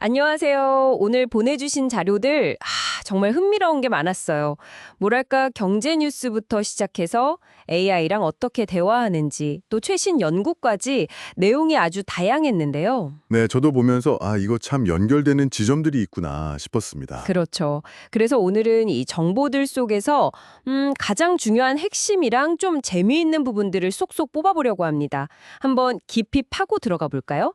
안녕하세요. 오늘 보내주신 자료들, 정말 흥미로운 게 많았어요. 뭐랄까, 경제 뉴스부터 시작해서 AI랑 어떻게 대화하는지, 또 최신 연구까지 내용이 아주 다양했는데요. 네, 저도 보면서 이거 참 연결되는 지점들이 있구나 싶었습니다. 그렇죠. 그래서 오늘은 이 정보들 속에서 가장 중요한 핵심이랑 좀 재미있는 부분들을 쏙쏙 뽑아보려고 합니다. 한번 깊이 파고 들어가 볼까요?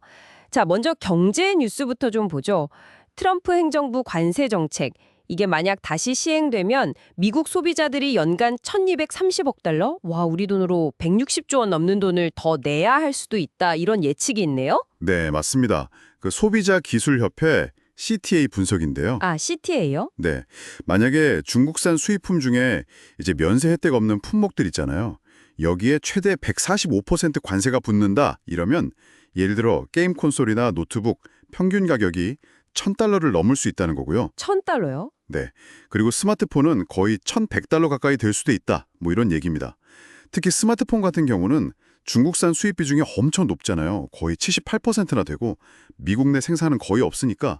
자, 먼저 경제 뉴스부터 좀 보죠. 트럼프 행정부 관세 정책. 이게 만약 다시 시행되면 미국 소비자들이 연간 1,230억 달러? 와, 우리 돈으로 160조 원 넘는 돈을 더 내야 할 수도 있다. 이런 예측이 있네요. 네, 맞습니다. 그 소비자 기술협회 CTA 분석인데요. CTA요? 네, 만약에 중국산 수입품 중에 이제 면세 혜택 없는 품목들 있잖아요. 여기에 최대 145% 관세가 붙는다 이러면 예를 들어 게임 콘솔이나 노트북 평균 가격이 1,000달러를 넘을 수 있다는 거고요. 1,000달러요? 네, 그리고 스마트폰은 거의 1,100달러 가까이 될 수도 있다. 뭐 이런 얘기입니다. 특히 스마트폰 같은 경우는 중국산 수입 비중이 엄청 높잖아요. 거의 78%나 되고 미국 내 생산은 거의 없으니까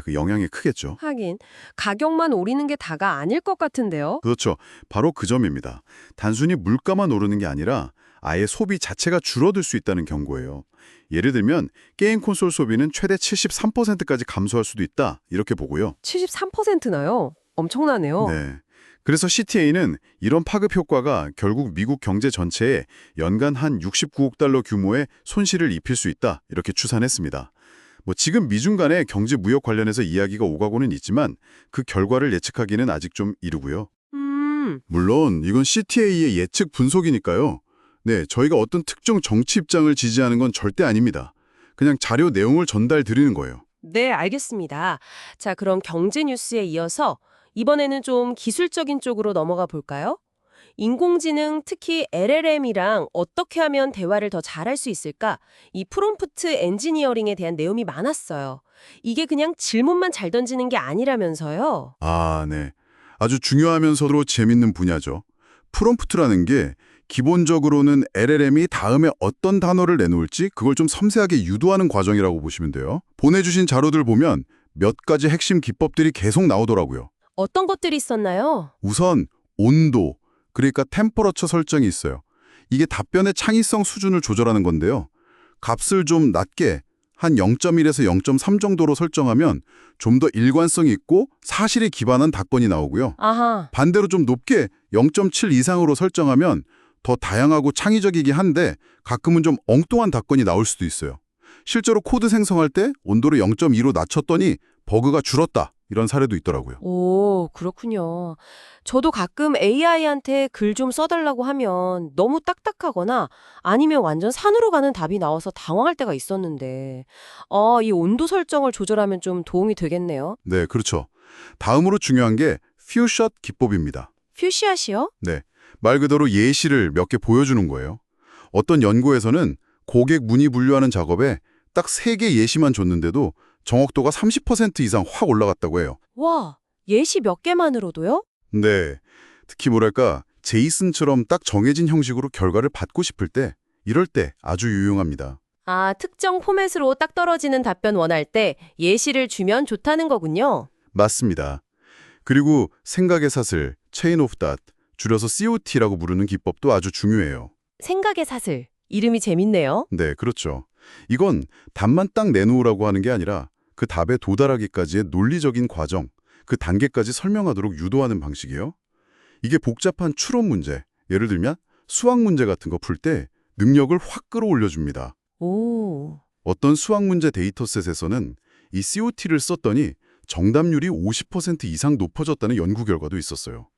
그 영향이 크겠죠. 하긴 가격만 오르는 게 다가 아닐 것 같은데요. 그렇죠. 바로 그 점입니다. 단순히 물가만 오르는 게 아니라 아예 소비 자체가 줄어들 수 있다는 경고예요. 예를 들면 게임 콘솔 소비는 최대 73%까지 감소할 수도 있다. 이렇게 보고요. 73%나요? 엄청나네요. 네. 그래서 CTA는 이런 파급 효과가 결국 미국 경제 전체에 연간 한 69억 달러 규모의 손실을 입힐 수 있다. 이렇게 추산했습니다. 지금 미중 간의 경제 무역 관련해서 이야기가 오가고는 있지만 그 결과를 예측하기는 아직 좀 이르고요. 물론 이건 CTA의 예측 분석이니까요. 네, 저희가 어떤 특정 정치 입장을 지지하는 건 절대 아닙니다. 그냥 자료 내용을 전달 드리는 거예요. 네, 알겠습니다. 자, 그럼 경제 뉴스에 이어서 이번에는 좀 기술적인 쪽으로 넘어가 볼까요? 인공지능, 특히 LLM이랑 어떻게 하면 대화를 더 잘할 수 있을까? 이 프롬프트 엔지니어링에 대한 내용이 많았어요. 이게 그냥 질문만 잘 던지는 게 아니라면서요. 네. 아주 중요하면서도 재밌는 분야죠. 프롬프트라는 게 기본적으로는 LLM이 다음에 어떤 단어를 내놓을지 그걸 좀 섬세하게 유도하는 과정이라고 보시면 돼요. 보내주신 자료들 보면 몇 가지 핵심 기법들이 계속 나오더라고요. 어떤 것들이 있었나요? 우선 온도, 그러니까 템퍼러처 설정이 있어요. 이게 답변의 창의성 수준을 조절하는 건데요. 값을 좀 낮게 한 0.1에서 0.3 정도로 설정하면 좀 더 일관성 있고 사실에 기반한 답변이 나오고요. 아하. 반대로 좀 높게 0.7 이상으로 설정하면 더 다양하고 창의적이긴 한데 가끔은 좀 엉뚱한 답변이 나올 수도 있어요. 실제로 코드 생성할 때 온도를 0.2로 낮췄더니 버그가 줄었다. 이런 사례도 있더라고요. 오, 그렇군요. 저도 가끔 AI한테 글 좀 써달라고 하면 너무 딱딱하거나 아니면 완전 산으로 가는 답이 나와서 당황할 때가 있었는데, 이 온도 설정을 조절하면 좀 도움이 되겠네요. 네, 그렇죠. 다음으로 중요한 게 퓨샷 기법입니다. 퓨시앗이요? 네, 말 그대로 예시를 몇 개 보여주는 거예요. 어떤 연구에서는 고객 문의 분류하는 작업에 딱 3개 예시만 줬는데도 정확도가 30% 이상 확 올라갔다고 해요. 와, 예시 몇 개만으로도요? 네, 특히 뭐랄까 제이슨처럼 딱 정해진 형식으로 결과를 받고 싶을 때 이럴 때 아주 유용합니다. 특정 포맷으로 딱 떨어지는 답변 원할 때 예시를 주면 좋다는 거군요. 맞습니다. 그리고 생각의 사슬, 체인 오브 닷, 줄여서 COT라고 부르는 기법도 아주 중요해요. 생각의 사슬. 이름이 재밌네요. 네, 그렇죠. 이건 답만 딱 내놓으라고 하는 게 아니라 그 답에 도달하기까지의 논리적인 과정, 그 단계까지 설명하도록 유도하는 방식이에요. 이게 복잡한 추론 문제, 예를 들면 수학 문제 같은 거 풀 때 능력을 확 끌어올려줍니다. 오. 어떤 수학 문제 데이터셋에서는 이 COT를 썼더니 정답률이 50% 이상 높아졌다는 연구 결과도 있었어요.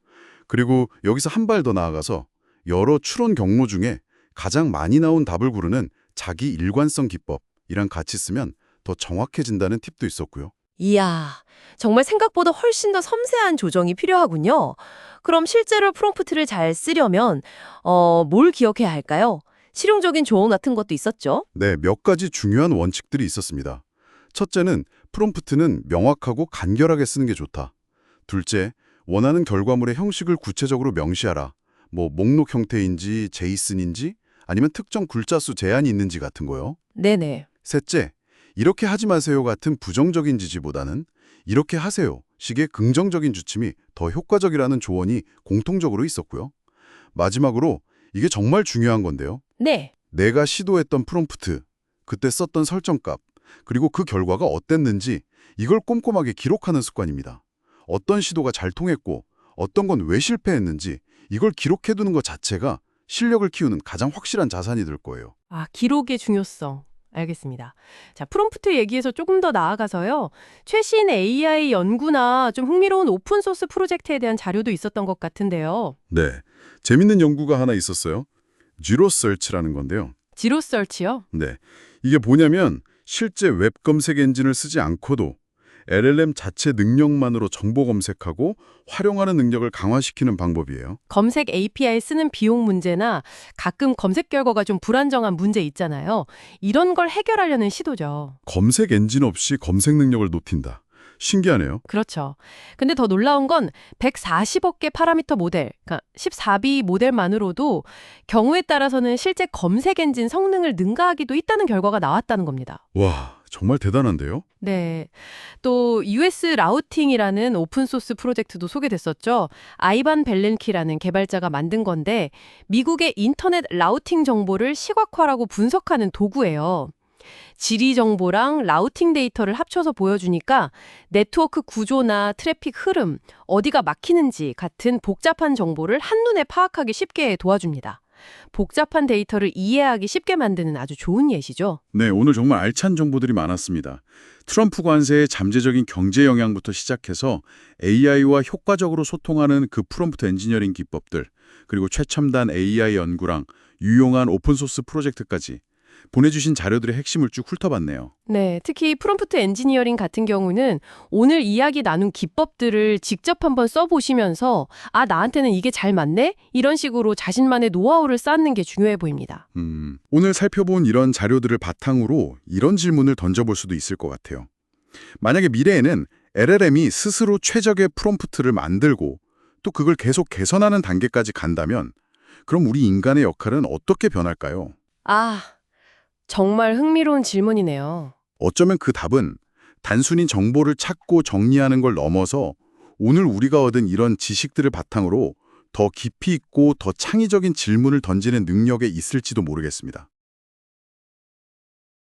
그리고 여기서 한 발 더 나아가서 여러 추론 경로 중에 가장 많이 나온 답을 고르는 자기 일관성 기법이랑 같이 쓰면 더 정확해진다는 팁도 있었고요. 이야, 정말 생각보다 훨씬 더 섬세한 조정이 필요하군요. 그럼 실제로 프롬프트를 잘 쓰려면 뭘 기억해야 할까요? 실용적인 조언 같은 것도 있었죠? 네, 몇 가지 중요한 원칙들이 있었습니다. 첫째는 프롬프트는 명확하고 간결하게 쓰는 게 좋다. 둘째, 원하는 결과물의 형식을 구체적으로 명시하라. 목록 형태인지 제이슨인지 아니면 특정 글자 수 제한이 있는지 같은 거요. 네네. 셋째, 이렇게 하지 마세요 같은 부정적인 지지보다는 이렇게 하세요 식의 긍정적인 주침이 더 효과적이라는 조언이 공통적으로 있었고요. 마지막으로 이게 정말 중요한 건데요. 네. 내가 시도했던 프롬프트, 그때 썼던 설정값, 그리고 그 결과가 어땠는지 이걸 꼼꼼하게 기록하는 습관입니다. 어떤 시도가 잘 통했고 어떤 건 왜 실패했는지 이걸 기록해두는 것 자체가 실력을 키우는 가장 확실한 자산이 될 거예요. 아, 기록의 중요성. 알겠습니다. 자, 프롬프트 얘기에서 조금 더 나아가서요. 최신 AI 연구나 좀 흥미로운 오픈소스 프로젝트에 대한 자료도 있었던 것 같은데요. 네, 재밌는 연구가 하나 있었어요. 지로서치라는 건데요. 지로 서치요? 네, 이게 뭐냐면 실제 웹 검색 엔진을 쓰지 않고도 LLM 자체 능력만으로 정보 검색하고 활용하는 능력을 강화시키는 방법이에요. 검색 API 쓰는 비용 문제나 가끔 검색 결과가 좀 불안정한 문제 있잖아요. 이런 걸 해결하려는 시도죠. 검색 엔진 없이 검색 능력을 높인다. 신기하네요. 그렇죠. 근데 더 놀라운 건 140억 개 파라미터 모델, 그러니까 14B 모델만으로도 경우에 따라서는 실제 검색 엔진 성능을 능가하기도 있다는 결과가 나왔다는 겁니다. 와, 정말 대단한데요? 네. 또 US 라우팅이라는 오픈소스 프로젝트도 소개됐었죠. 아이반 벨렌키라는 개발자가 만든 건데 미국의 인터넷 라우팅 정보를 시각화라고 분석하는 도구예요. 지리 정보랑 라우팅 데이터를 합쳐서 보여주니까 네트워크 구조나 트래픽 흐름, 어디가 막히는지 같은 복잡한 정보를 한눈에 파악하기 쉽게 도와줍니다. 복잡한 데이터를 이해하기 쉽게 만드는 아주 좋은 예시죠. 네, 오늘 정말 알찬 정보들이 많았습니다. 트럼프 관세의 잠재적인 경제 영향부터 시작해서 AI와 효과적으로 소통하는 그 프롬프트 엔지니어링 기법들, 그리고 최첨단 AI 연구랑 유용한 오픈소스 프로젝트까지 보내주신 자료들의 핵심을 쭉 훑어봤네요. 네, 특히 프롬프트 엔지니어링 같은 경우는 오늘 이야기 나눈 기법들을 직접 한번 써보시면서 아, 나한테는 이게 잘 맞네? 이런 식으로 자신만의 노하우를 쌓는 게 중요해 보입니다. 오늘 살펴본 이런 자료들을 바탕으로 이런 질문을 던져볼 수도 있을 것 같아요. 만약에 미래에는 LLM이 스스로 최적의 프롬프트를 만들고 또 그걸 계속 개선하는 단계까지 간다면 그럼 우리 인간의 역할은 어떻게 변할까요? 아, 정말 흥미로운 질문이네요. 어쩌면 그 답은 단순히 정보를 찾고 정리하는 걸 넘어서 오늘 우리가 얻은 이런 지식들을 바탕으로 더 깊이 있고 더 창의적인 질문을 던지는 능력에 있을지도 모르겠습니다.